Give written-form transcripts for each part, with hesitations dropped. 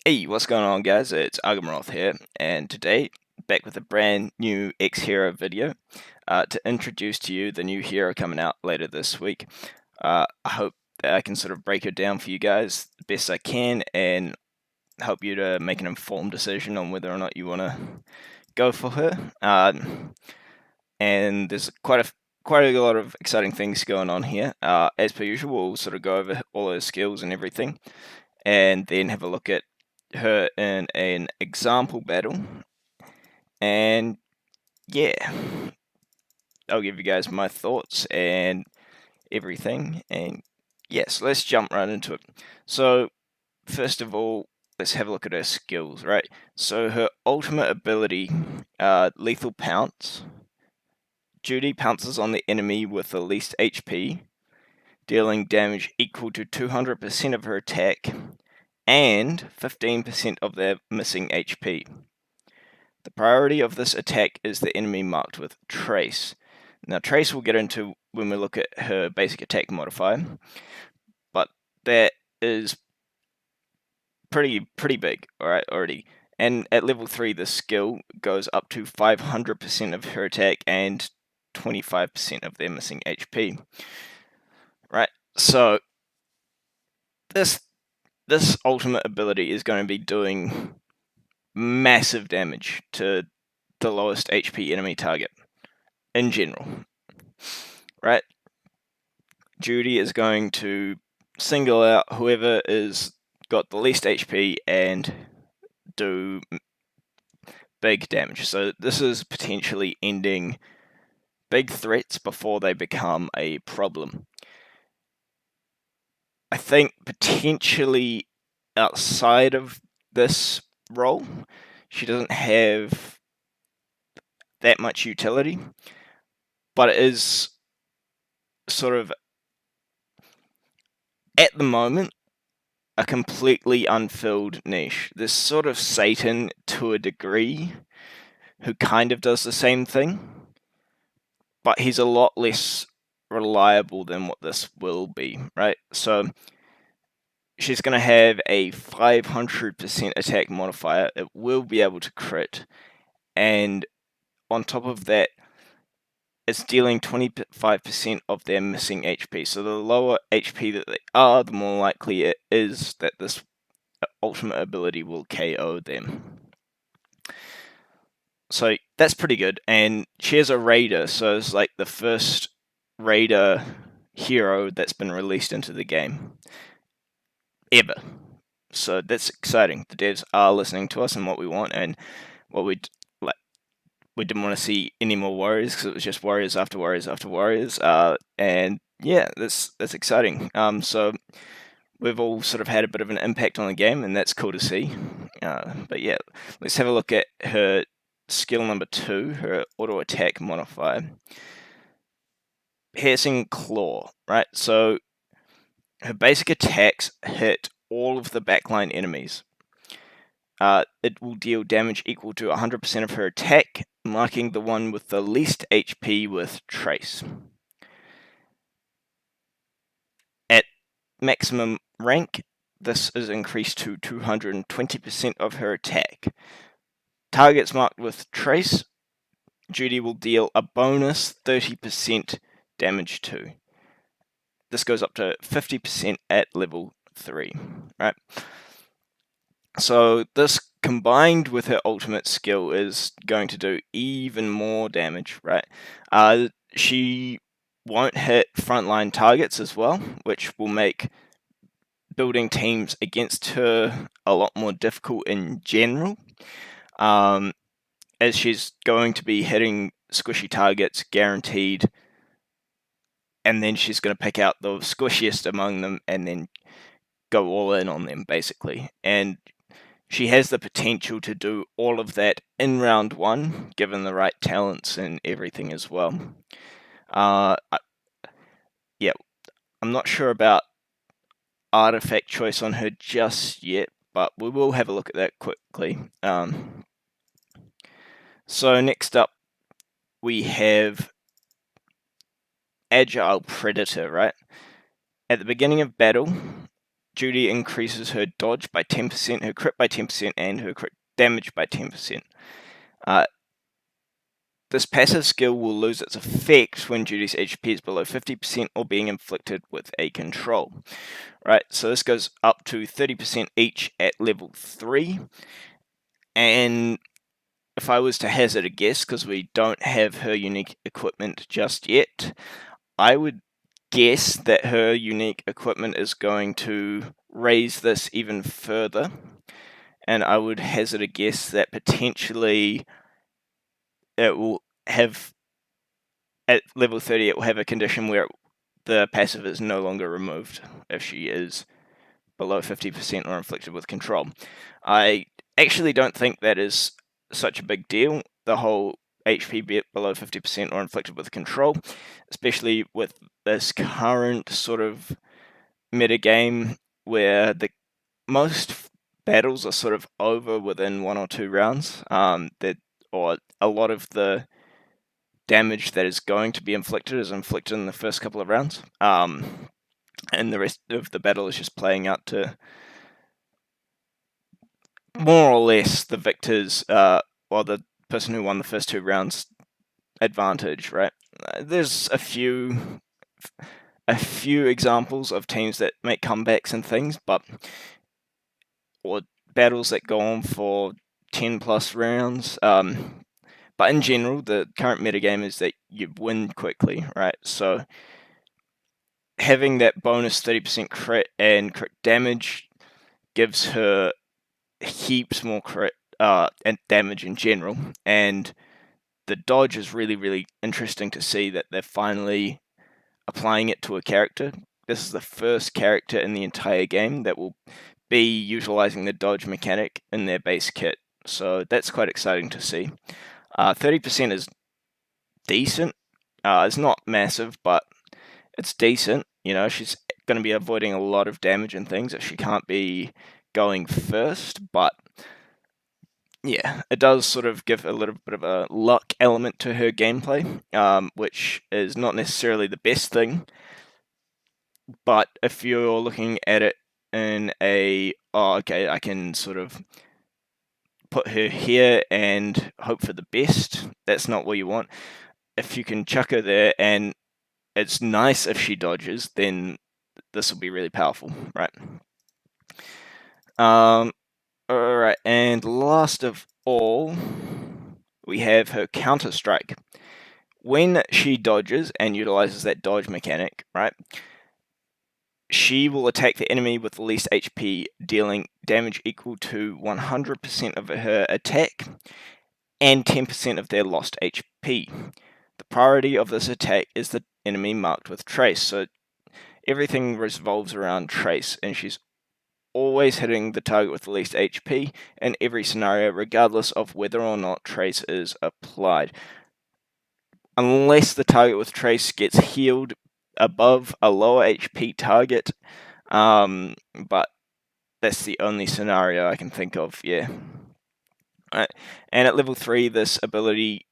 Hey, what's going on, guys? It's Argamroth here, and today back with a brand new X-Hero video to introduce to you the new hero coming out later this week. I hope that I can sort of break it down for you guys the best I can and help you to make an informed decision on whether or not you want to go for her. And there's quite a lot of exciting things going on here. As per usual, we'll sort of go over all her skills and everything, and then have a look at her in an example battle. And yeah, I'll give you guys my thoughts and everything. And yes, let's jump right into it. So, first of all, let's have a look at her skills, right? So, her ultimate ability, Lethal Pounce. Judy pounces on the enemy with the least HP, dealing damage equal to 200% of her attack and 15% of their missing HP. The priority of this attack is the enemy marked with Trace. Now, Trace we'll get into when we look at her basic attack modifier, but that is pretty big, alright, already. And at level 3, the skill goes up to 500% of her attack and 25% of their missing HP. Right, so this ultimate ability is going to be doing massive damage to the lowest HP enemy target in general, right? Judy is going to single out whoever is got the least HP and do big damage. So this is potentially ending big threats before they become a problem. I think potentially outside of this role, she doesn't have that much utility, but it is sort of, at the moment, a completely unfilled niche. There's sort of Satan to a degree who kind of does the same thing, but he's a lot less reliable than what this will be, right? So she's going to have a 500% attack modifier. It will be able to crit, and on top of that, it's dealing 25% of their missing HP. So the lower HP that they are, the more likely it is that this ultimate ability will KO them. So that's pretty good. And she has a raider, so it's like the first raider hero that's been released into the game ever. So that's exciting. The devs are listening to us and what we want, and what we like. We didn't want to see any more warriors because it was just warriors after warriors after warriors. And yeah, that's exciting. So we've all sort of had a bit of an impact on the game, and that's cool to see. But yeah, let's have a look at her skill number 2, her auto attack modifier. Piercing Claw, right? So her basic attacks hit all of the backline enemies. It will deal damage equal to 100% of her attack, marking the one with the least HP with Trace. At maximum rank, this is increased to 220% of her attack. Targets marked with Trace, Judy will deal a bonus 30% damage to. This goes up to 50% at level 3, right? So this combined with her ultimate skill is going to do even more damage, right? She won't hit frontline targets as well, which will make building teams against her a lot more difficult in general, as she's going to be hitting squishy targets guaranteed, and then she's going to pick out the squishiest among them and then go all in on them, basically. And she has the potential to do all of that in round 1, given the right talents and everything as well. Yeah, I'm not sure about artifact choice on her just yet, but we will have a look at that quickly. So next up, we have Agile Predator, right? At the beginning of battle, Judy increases her dodge by 10%, her crit by 10%, and her crit damage by 10%. This passive skill will lose its effect when Judy's HP is below 50% or being inflicted with a control. Right, so this goes up to 30% each at level 3. And if I was to hazard a guess, because we don't have her unique equipment just yet, I would guess that her unique equipment is going to raise this even further. And I would hazard a guess that potentially it will have, at level 30, it will have a condition where the passive is no longer removed if she is below 50% or inflicted with control. I actually don't think that is such a big deal, the whole HP below 50% or inflicted with control, especially with this current sort of metagame where most battles are sort of over within 1 or 2 rounds. Or a lot of the damage that is going to be inflicted is inflicted in the first couple of rounds. And the rest of the battle is just playing out to more or less the victor's, or the person who won the first 2 rounds advantage, right? There's a few examples of teams that make comebacks and things, or battles that go on for 10 plus rounds. But in general, the current metagame is that you win quickly, right? So having that bonus 30% crit and crit damage gives her heaps more crit and damage in general. And the dodge is really, really interesting to see that they're finally applying it to a character. This is the first character in the entire game that will be utilizing the dodge mechanic in their base kit. So that's quite exciting to see. 30% is decent. It's not massive, but it's decent. You know, she's going to be avoiding a lot of damage and things that she can't be going first, but yeah, it does sort of give a little bit of a luck element to her gameplay, which is not necessarily the best thing. But if you're looking at it in okay, I can sort of put her here and hope for the best, that's not what you want. If you can chuck her there and it's nice if she dodges, then this will be really powerful, right? Alright, and last of all, we have her counter strike. When she dodges and utilizes that dodge mechanic, right, she will attack the enemy with the least HP, dealing damage equal to 100% of her attack and 10% of their lost HP. The priority of this attack is the enemy marked with trace, so everything revolves around trace, and she's always hitting the target with the least HP in every scenario, regardless of whether or not trace is applied. Unless the target with trace gets healed above a lower HP target, but that's the only scenario I can think of, yeah. Right. And at level 3, this ability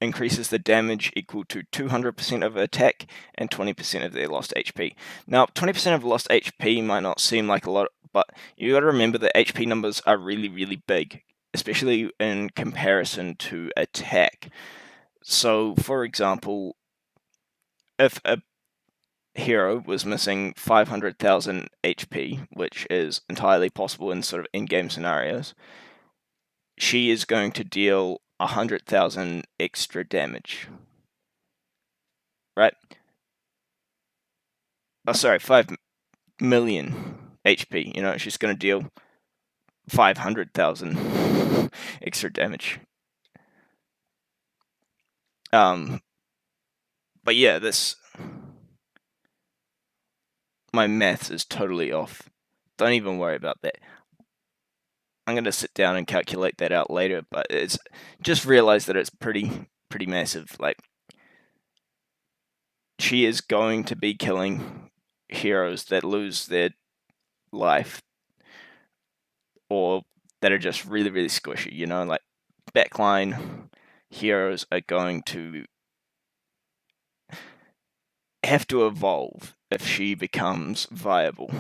increases the damage equal to 200% of attack and 20% of their lost HP. Now, 20% of lost HP might not seem like a lot, but you got to remember that HP numbers are really, really big, especially in comparison to attack. So, for example, if a hero was missing 500,000 HP, which is entirely possible in sort of in-game scenarios, she is going to deal 100,000 extra damage. Right? Oh, sorry, 5 million HP. You know, she's going to deal 500,000 extra damage. But yeah, my maths is totally off. Don't even worry about that. I'm going to sit down and calculate that out later, but it's just realize that it's pretty massive. Like, she is going to be killing heroes that lose their life or that are just really, really squishy, you know, like backline heroes are going to have to evolve if she becomes viable.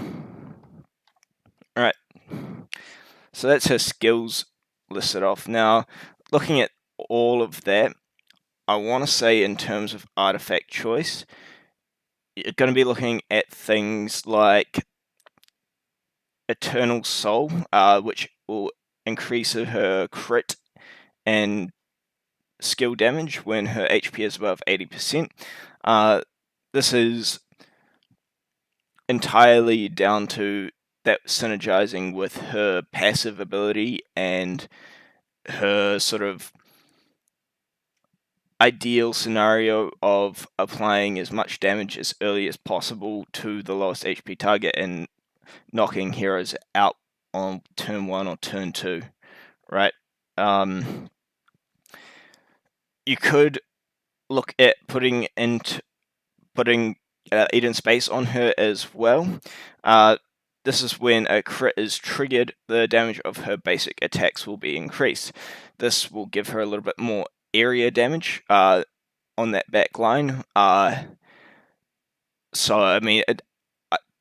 So that's her skills listed off. Now, looking at all of that, I want to say in terms of artifact choice, you're going to be looking at things like Eternal Soul, which will increase her crit and skill damage when her HP is above 80%. This is entirely down to that synergizing with her passive ability and her sort of ideal scenario of applying as much damage as early as possible to the lowest HP target and knocking heroes out on turn 1 or turn 2, right? You could look at putting Eden Space on her as well. This is when a crit is triggered, the damage of her basic attacks will be increased. This will give her a little bit more area damage on that back line. So, I mean, it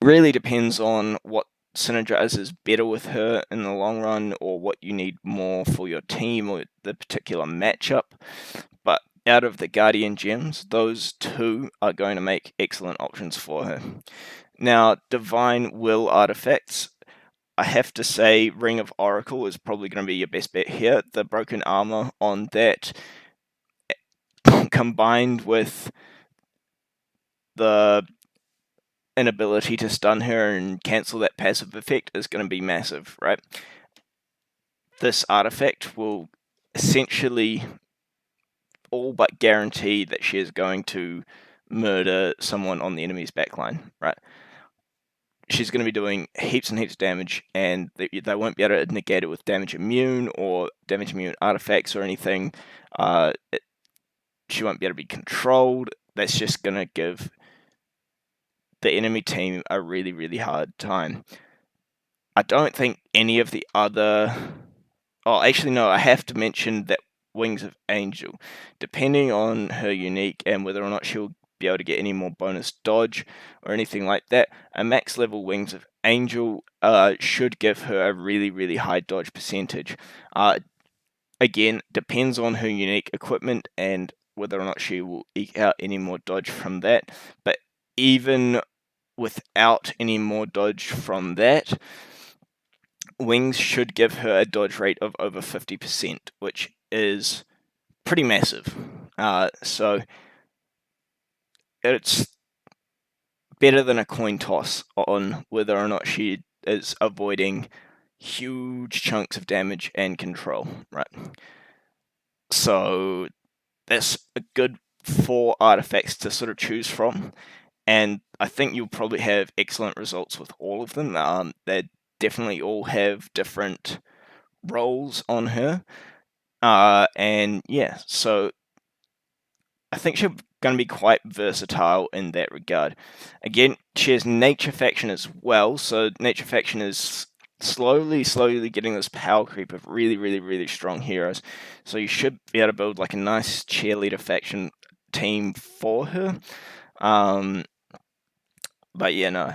really depends on what synergizes better with her in the long run, or what you need more for your team or the particular matchup. But out of the Guardian gems, those two are going to make excellent options for her. Now, Divine Will artifacts, I have to say Ring of Oracle is probably going to be your best bet here. The broken armor on that, combined with the inability to stun her and cancel that passive effect, is going to be massive, right? This artifact will essentially all but guarantee that she is going to murder someone on the enemy's backline, right? She's going to be doing heaps and heaps of damage, and they won't be able to negate it with damage immune or damage immune artifacts or anything. She won't be able to be controlled. That's just going to give the enemy team a really, really hard time. I don't think any of the other... Oh, actually, no, I have to mention that Wings of Angel, depending on her unique and whether or not she'll be able to get any more bonus dodge or anything like that, a max level Wings of Angel should give her a really, really high dodge percentage. Again, depends on her unique equipment and whether or not she will eke out any more dodge from that. But even without any more dodge from that, Wings should give her a dodge rate of over 50%, which is pretty massive. So it's better than a coin toss on whether or not she is avoiding huge chunks of damage and control, right? So that's a good 4 artifacts to sort of choose from, and I think you'll probably have excellent results with all of them. They definitely all have different roles on her, and yeah, so I think she's going to be quite versatile in that regard. Again, she has Nature Faction as well, so Nature Faction is slowly getting this power creep of really, really, really strong heroes. So you should be able to build like a nice cheerleader faction team for her. But yeah, no,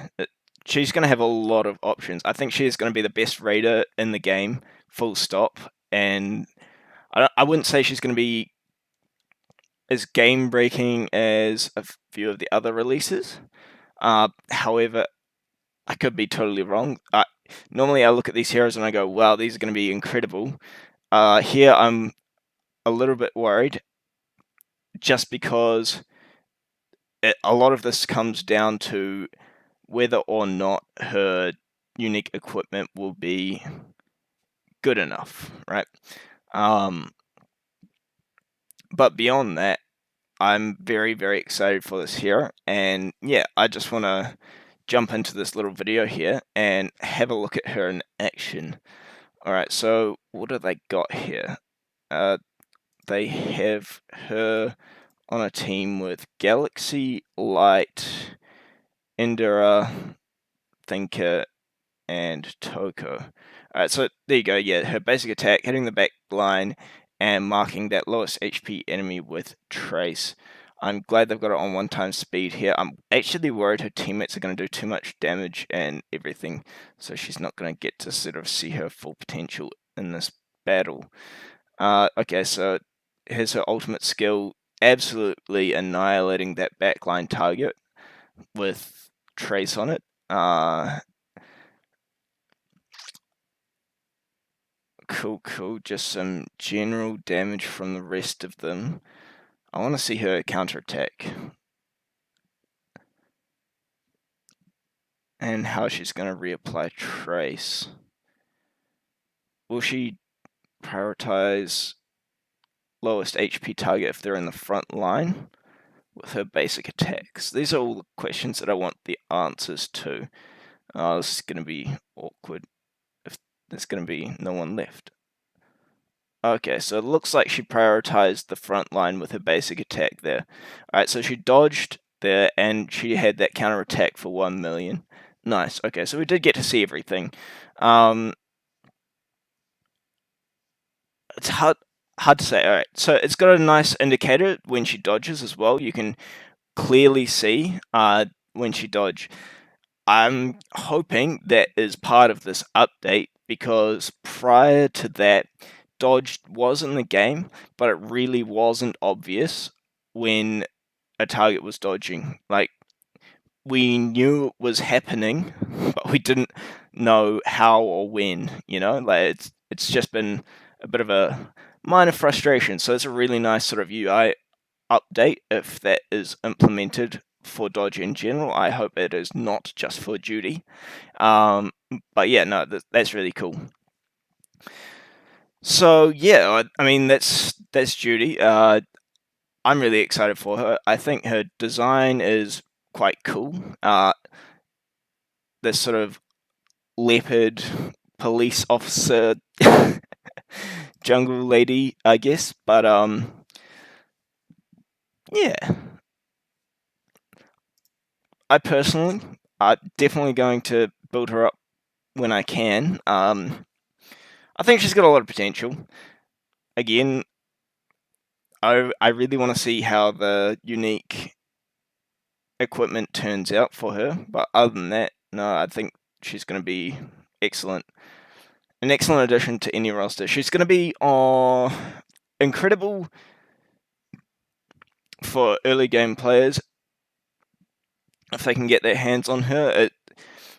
she's going to have a lot of options. I think she's going to be the best raider in the game, full stop. And I wouldn't say she's going to be as game breaking as a few of the other releases. However, I could be totally wrong. Normally, I look at these heroes and I go, "Wow, these are going to be incredible." Here, I'm a little bit worried, just because a lot of this comes down to whether or not her unique equipment will be good enough, right? But beyond that, I'm very, very excited for this hero, and yeah, I just want to jump into this little video here and have a look at her in action. Alright, so what do they got here? They have her on a team with Galaxy, Light, Indira, Thinker, and Toko. Alright, so there you go. Yeah, her basic attack, hitting the back line and marking that lowest HP enemy with Trace. I'm glad they've got it on 1 time speed here. I'm actually worried her teammates are going to do too much damage and everything, so she's not going to get to sort of see her full potential in this battle. Okay, so here's her ultimate skill, absolutely annihilating that backline target with Trace on it. Cool. Just some general damage from the rest of them. I want to see her counterattack. And how she's going to reapply Trace. Will she prioritize lowest HP target if they're in the front line with her basic attacks? These are all the questions that I want the answers to. This is going to be awkward if there's going to be no one left. Okay, so it looks like she prioritized the front line with her basic attack there. Alright, so she dodged there and she had that counter attack for 1 million. Nice. Okay, so we did get to see everything. It's hard to say. Alright, so it's got a nice indicator when she dodges as well. You can clearly see when she dodge. I'm hoping that is part of this update because prior to that, dodge was in the game, but it really wasn't obvious when a target was dodging. Like, we knew it was happening, but we didn't know how or when, you know? Like, it's just been a bit of a minor frustration. So it's a really nice sort of UI update if that is implemented for dodge in general. I hope it is not just for Judy. But yeah, no, that's really cool. So yeah, I mean that's Judy. I'm really excited for her. I think her design is quite cool. This sort of leopard police officer jungle lady, I guess. But yeah, I personally, definitely going to build her up when I can. I think she's got a lot of potential. Again, I really want to see how the unique equipment turns out for her. But other than that, no, I think she's going to be excellent. An excellent addition to any roster. She's going to be incredible for early game players if they can get their hands on her. It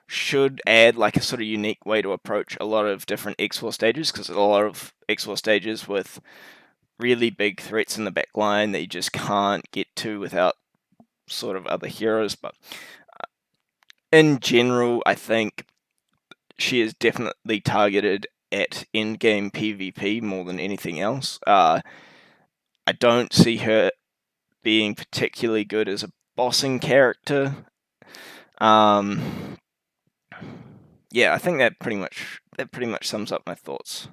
should add like a sort of unique way to approach a lot of different X4 stages, because a lot of X4 stages with really big threats in the back line that you just can't get to without sort of other heroes. But in general, I think she is definitely targeted at in-game PvP more than anything else. I don't see her being particularly good as a bossing character. Yeah, I think that pretty much sums up my thoughts.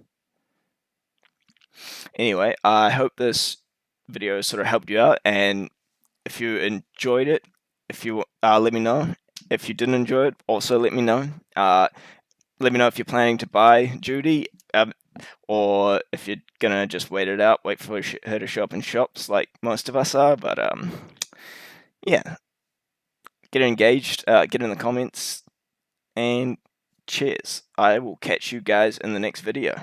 Anyway, I hope this video sort of helped you out, and if you enjoyed it, if you let me know. If you didn't enjoy it, also let me know. Let me know if you're planning to buy Judy, or if you're gonna just wait it out, wait for her to show up in shops like most of us are. But yeah, get engaged, get in the comments, and cheers. I will catch you guys in the next video.